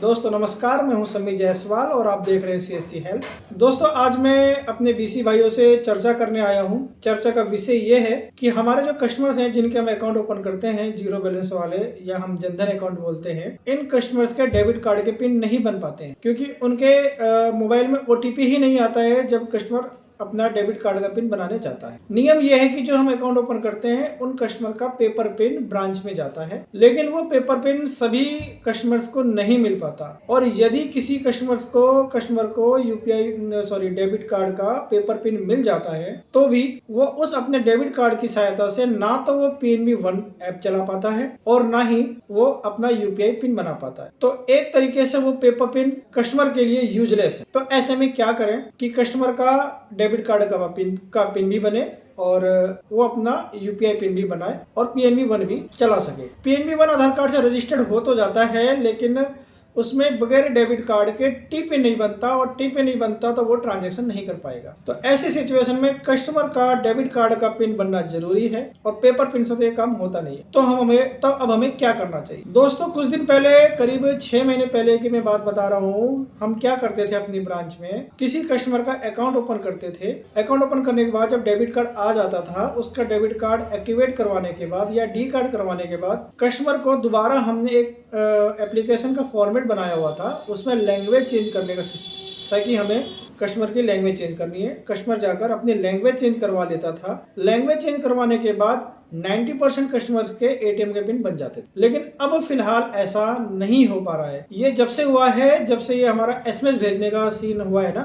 दोस्तों नमस्कार, मैं हूं समी जायसवाल और आप देख रहे हैं सीएससी हेल्प। दोस्तों आज मैं अपने बीसी भाइयों से चर्चा करने आया हूं। चर्चा का विषय ये है कि हमारे जो कस्टमर्स हैं जिनके हम अकाउंट ओपन करते हैं, जीरो बैलेंस वाले या हम जनधन अकाउंट बोलते हैं, इन कस्टमर्स के डेबिट कार्ड के पिन नहीं बन पाते हैं क्योंकि उनके मोबाइल में ओटीपी ही नहीं आता है जब कस्टमर अपना डेबिट कार्ड का पिन बनाने जाता है। नियम यह है कि जो हम अकाउंट ओपन करते हैं उन कस्टमर का पेपर पिन ब्रांच में जाता है, लेकिन वो पेपर पिन सभी कस्टमर्स को नहीं मिल पाता। और यदि किसी कस्टमर को यूपीआई डेबिट कार्ड का पेपर पिन मिल जाता है तो भी वो उस अपने डेबिट कार्ड की सहायता से ना तो वो पीएनबी वन ऐप चला पाता है और ना ही वो अपना यूपीआई पिन बना पाता है। तो एक तरीके से वो पेपर पिन कस्टमर के लिए यूजलेस है। तो ऐसे में क्या करें कि कस्टमर का डेबिट कार्ड का पिन भी बने और वो अपना यूपीआई पिन भी बनाए और पीएनबी वन भी चला सके। पीएनबी वन आधार कार्ड से रजिस्टर्ड हो तो जाता है, लेकिन उसमें बगैर डेबिट कार्ड के टी पिन नहीं बनता और टी पिन नहीं बनता तो वो ट्रांजैक्शन नहीं कर पाएगा। तो ऐसी सिचुएशन में कस्टमर का डेबिट कार्ड का पिन बनना जरूरी है और पेपर पिन से तो ये काम होता नहीं है। तो अब हमें क्या करना चाहिए? दोस्तों कुछ दिन पहले, करीब 6 महीने पहले की मैं बात बता रहा हूँ, हम क्या करते थे अपनी ब्रांच में, किसी कस्टमर का अकाउंट ओपन करते थे। अकाउंट ओपन करने के बाद जब डेबिट कार्ड आ जाता था, उसका डेबिट कार्ड एक्टिवेट करवाने के बाद या डी कार्ड करवाने के बाद कस्टमर को दोबारा हमने एक एप्लीकेशन का फॉर्मेट बनाया हुआ था, उसमें लैंग्वेज चेंज करने का सिस्टम, ताकि हमें कस्टमर की लैंग्वेज चेंज करनी है, कस्टमर जाकर अपनी लैंग्वेज चेंज करवा लेता था। लैंग्वेज चेंज करवाने के बाद 90% कस्टमर्स के एटीएम के पिन बन जाते थे, लेकिन अब फिलहाल ऐसा नहीं हो पा रहा है। ये जब से हुआ है, जब से ये हमारा एसएमएस भेजने का सीन हुआ है ना,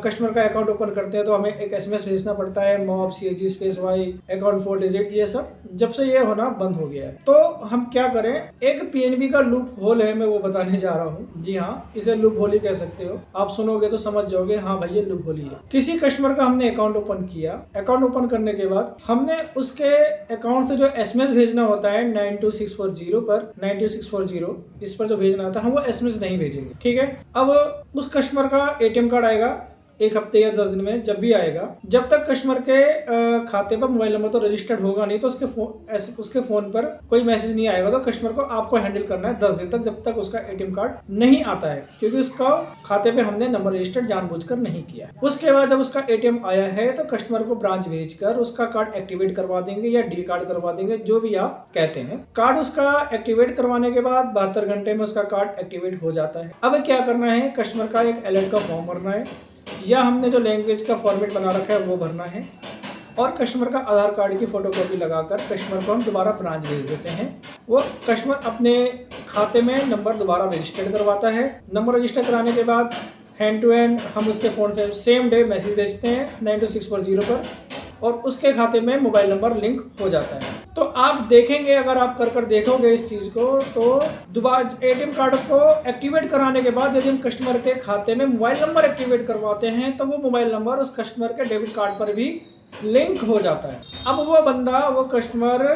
कस्टमर का अकाउंट ओपन करते हैं तो हमें एक एसएमएस भेजना पड़ता है, mob CHG space Y account 4 digit, ये सब जब से ये होना बंद हो गया है। तो हम क्या करें? एक पीएनबी का लूप होल है, मैं वो बताने जा रहा हूँ। जी हाँ, इसे लूप होल ही कह सकते हो। आप सुनोगे तो समझ जाओगे, हाँ भाई ये लूप होल ही है। किसी कस्टमर का हमने अकाउंट ओपन किया, अकाउंट ओपन करने के बाद हमने उसके अकाउंट से जो एसएमएस भेजना होता है 92640 पर, 92640 इस पर जो भेजना होता है, हम वो एसएमएस नहीं भेजेंगे। ठीक है, अब उस कस्टमर का एटीएम कार्ड आएगा 1 हफ्ते या 10 दिन में, जब भी आएगा, जब तक कस्टमर के खाते पर मोबाइल नंबर तो रजिस्टर्ड होगा नहीं, तो उसके फोन पर कोई मैसेज नहीं आएगा। तो कस्टमर को आपको हैंडल करना है 10 दिन तक, जब तक उसका एटीएम कार्ड नहीं आता है, क्योंकि उसका खाते पे हमने नंबर रजिस्टर्ड जानबूझकर नहीं किया। उसके बाद जब उसका एटीएम आया है तो कस्टमर को ब्रांच भेजकर उसका कार्ड एक्टिवेट करवा देंगे या डी कार्ड करवा देंगे, जो भी आप कहते हैं। कार्ड उसका एक्टिवेट करवाने के बाद 72 घंटे में उसका कार्ड एक्टिवेट हो जाता है। अब क्या करना है? कस्टमर का एक अलर्ट का फॉर्म भरना है, या हमने जो लैंग्वेज का फॉर्मेट बना रखा है वो भरना है, और कस्टमर का आधार कार्ड की फोटोकॉपी लगाकर कस्टमर को हम दोबारा ब्रांच भेज देते हैं। वो कस्टमर अपने खाते में नंबर दोबारा रजिस्टर्ड करवाता है। नंबर रजिस्टर कराने के बाद हैंड टू हैंड हम उसके फ़ोन से सेम डे मैसेज भेजते हैं 92640 पर, और उसके खाते में मोबाइल नंबर लिंक हो जाता है। तो आप देखेंगे, अगर आप कर देखोगे इस चीज़ को, तो दोबारा एटीएम कार्ड को एक्टिवेट कराने के बाद यदि हम कस्टमर के खाते में मोबाइल नंबर एक्टिवेट करवाते हैं तो वो मोबाइल नंबर उस कस्टमर के डेबिट कार्ड पर भी लिंक हो जाता है। अब वो कस्टमर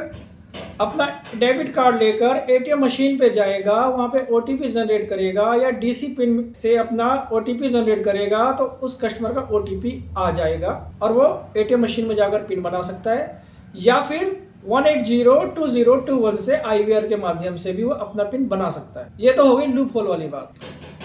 अपना डेबिट कार्ड लेकर एटीएम मशीन पे जाएगा, वहाँ पे ओटीपी जनरेट करेगा या डीसी पिन से अपना ओटीपी जनरेट करेगा, तो उस कस्टमर का ओटीपी आ जाएगा और वो एटीएम मशीन में जाकर पिन बना सकता है, या फिर 1802021 से IVR के माध्यम से भी वो अपना पिन बना सकता है। ये तो हो गई लूप होल वाली बात।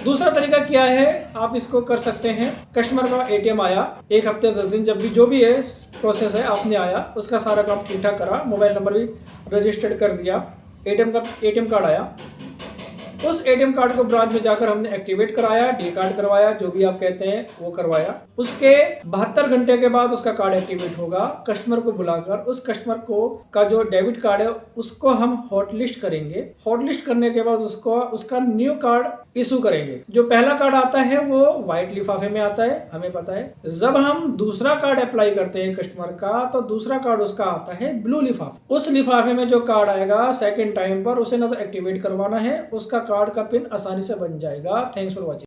दूसरा तरीका क्या है? आप इसको कर सकते हैं, कस्टमर का एटीएम आया 1 हफ्ते 10 दिन, जब भी जो भी है प्रोसेस है, आपने आया, उसका सारा काम ठीक ठाक करा, मोबाइल नंबर भी रजिस्टर्ड कर दिया, एटीएम कार्ड आया, उस एटीएम कार्ड को ब्रांच में जाकर हमने एक्टिवेट कराया, डी कार्ड करवाया, जो भी आप कहते हैं वो करवाया। उसके 72 घंटे के बाद उसका कार्ड एक्टिवेट होगा। कस्टमर को बुलाकर उस कस्टमर को का जो डेबिट कार्ड है उसको हम हॉट लिस्ट करेंगे। हॉट लिस्ट करने के बाद उसका न्यू कार्ड इशू करेंगे। जो पहला कार्ड आता है वो व्हाइट लिफाफे में आता है, हमें पता है। जब हम दूसरा कार्ड अप्लाई करते हैं कस्टमर का, तो दूसरा कार्ड उसका आता है ब्लू लिफाफा। उस लिफाफे में जो कार्ड आएगा सेकेंड टाइम पर, उसे ना तो एक्टिवेट करवाना है, उसका कार्ड का पिन आसानी से बन जाएगा। Thanks for watching.